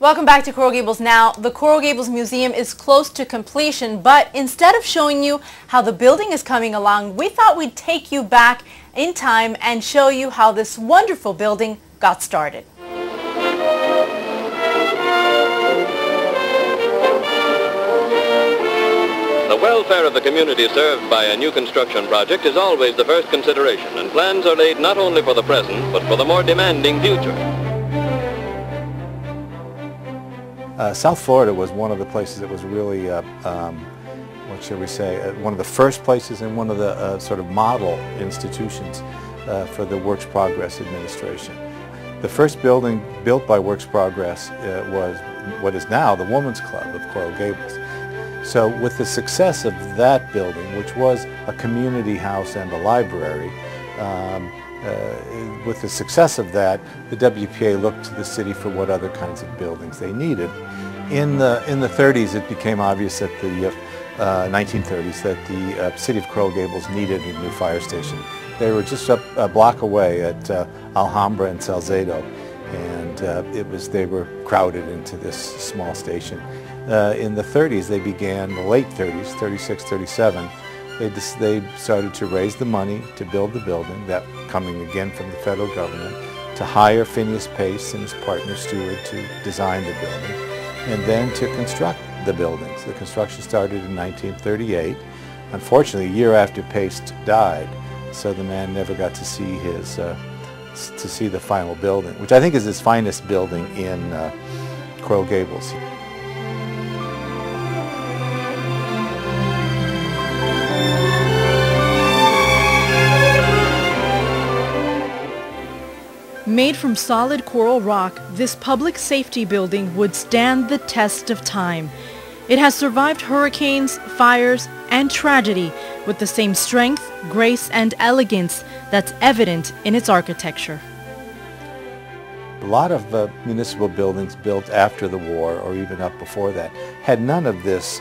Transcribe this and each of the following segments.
Welcome back to Coral Gables Now. The Coral Gables Museum is close to completion, but instead of showing you how the building is coming along, we thought we'd take you back in time and show you how this wonderful building got started. The welfare of the community served by a new construction project is always the first consideration, and plans are laid not only for the present, but for the more demanding future. South Florida was one of the places that was really, what shall we say, one of the first places and one of the sort of model institutions for the Works Progress Administration. The first building built by Works Progress was what is now the Women's Club of Coral Gables. So with the success of that building, which was a community house and a library, with the success of that, the WPA looked to the city for what other kinds of buildings they needed. In the 30s, it became obvious that the 1930s that the city of Coral Gables needed a new fire station. They were just a block away at Alhambra and Salcedo, and they were crowded into this small station. In the 30s, they began, the late 30s, 36, 37, they started to raise the money to build the building, that coming again from the federal government, to hire Phineas Pace and his partner Stewart to design the building, and then to construct the buildings. The construction started in 1938. Unfortunately, a year after Pace died, so the man never got to see the final building, which I think is his finest building in Coral Gables. Made from solid coral rock, this public safety building would stand the test of time. It has survived hurricanes, fires, and tragedy with the same strength, grace, and elegance that's evident in its architecture. A lot of municipal buildings built after the war, or even up before that, had none of this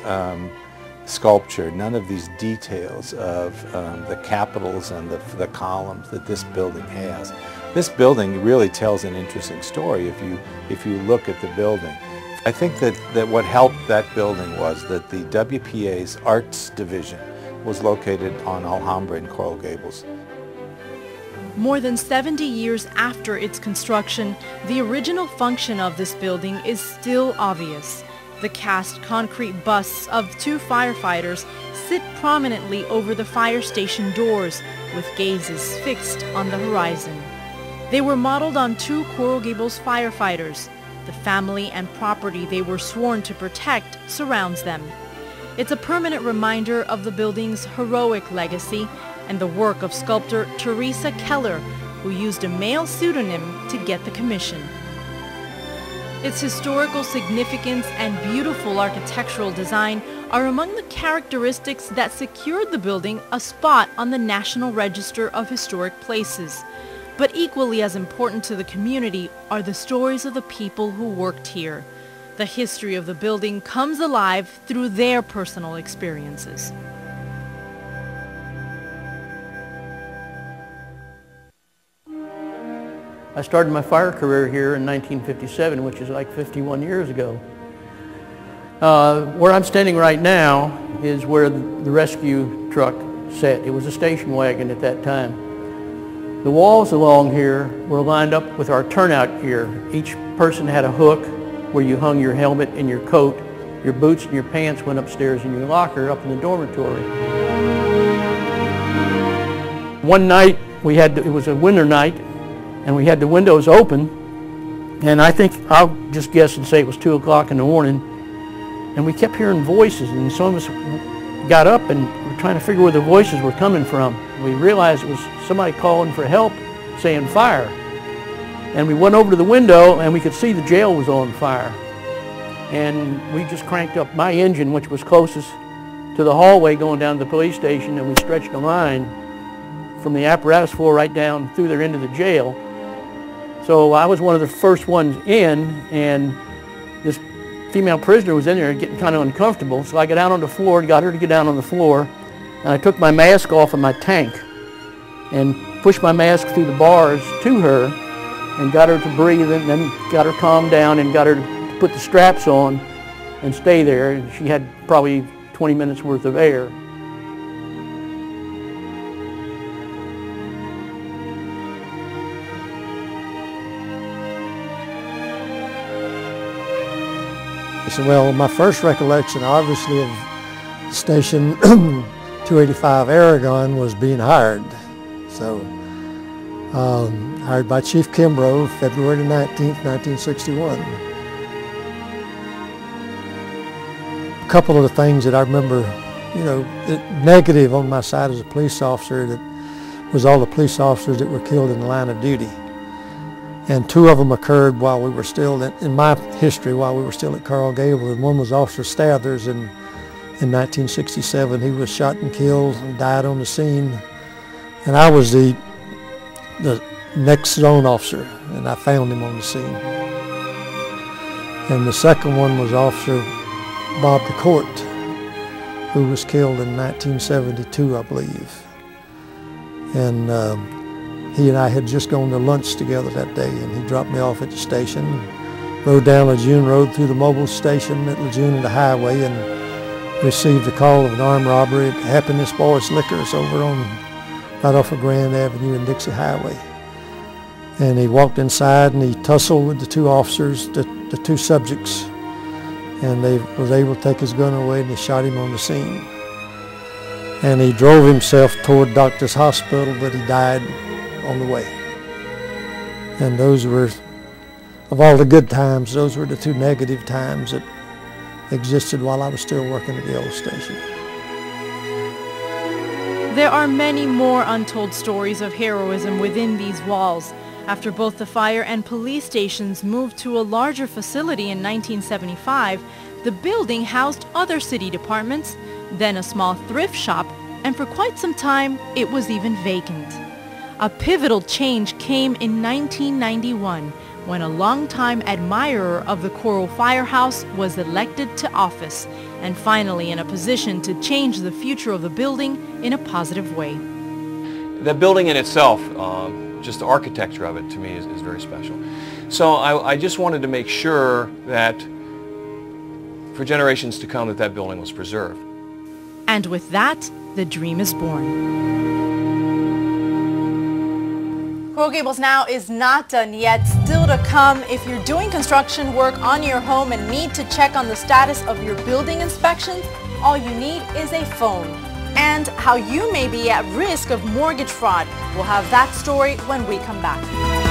sculpture, none of these details of the capitals and the columns that this building has. This building really tells an interesting story if you look at the building. I think that what helped that building was that the WPA's Arts Division was located on Alhambra in Coral Gables. More than 70 years after its construction, the original function of this building is still obvious. The cast concrete busts of two firefighters sit prominently over the fire station doors, with gazes fixed on the horizon. They were modeled on two Coral Gables firefighters. The family and property they were sworn to protect surrounds them. It's a permanent reminder of the building's heroic legacy and the work of sculptor Teresa Keller, who used a male pseudonym to get the commission. Its historical significance and beautiful architectural design are among the characteristics that secured the building a spot on the National Register of Historic Places. But equally as important to the community are the stories of the people who worked here. The history of the building comes alive through their personal experiences. I started my fire career here in 1957, which is like 51 years ago. Where I'm standing right now is where the rescue truck sat. It was a station wagon at that time. The walls along here were lined up with our turnout gear. Each person had a hook where you hung your helmet and your coat. Your boots and your pants went upstairs in your locker up in the dormitory. One night, it was a winter night, and we had the windows open, and I think, I'll just guess and say it was 2 o'clock in the morning, and we kept hearing voices, and some of us got up and were trying to figure where the voices were coming from. We realized it was somebody calling for help, saying fire. And we went over to the window and we could see the jail was on fire. And we just cranked up my engine, which was closest to the hallway going down to the police station, and we stretched a line from the apparatus floor right down through there into the jail. So I was one of the first ones in, and this female prisoner was in there getting kind of uncomfortable. So I got out on the floor and got her to get down on the floor. And I took my mask off of my tank and pushed my mask through the bars to her and got her to breathe, and then got her calmed down and got her to put the straps on and stay there. And she had probably 20 minutes worth of air. Well, my first recollection, obviously, of Station 285 Aragon was being hired. So, hired by Chief Kimbrough, February 19th, 1961. A couple of the things that I remember, you know, negative on my side as a police officer, that was all the police officers that were killed in the line of duty. And two of them occurred while we were still, in my history, while we were still at Coral Gables. And one was Officer Stathers in 1967. He was shot and killed and died on the scene. And I was the next zone officer, and I found him on the scene. And the second one was Officer Bob DeCourt, who was killed in 1972, I believe. And he and I had just gone to lunch together that day, and he dropped me off at the station, rode down Lejeune Road through the mobile station at Lejeune and the highway, and received a call of an armed robbery at Happiness Boys Liquors over on right off of Grand Avenue and Dixie Highway. And he walked inside and he tussled with the two officers, the two subjects, and they was able to take his gun away, and he shot him on the scene. And he drove himself toward Doctor's Hospital, but he died on the way. And those were, of all the good times, those were the two negative times that existed while I was still working at the old station. There are many more untold stories of heroism within these walls. After both the fire and police stations moved to a larger facility in 1975, the building housed other city departments, then a small thrift shop, and for quite some time it was even vacant. A pivotal change came in 1991 when a longtime admirer of the Coral Firehouse was elected to office and finally in a position to change the future of the building in a positive way. The building in itself, just the architecture of it to me is very special. So I just wanted to make sure that for generations to come that building was preserved. And with that, the dream is born. Coral Gables Now is not done yet. Still to come, if you're doing construction work on your home and need to check on the status of your building inspections, all you need is a phone. And how you may be at risk of mortgage fraud. We'll have that story when we come back.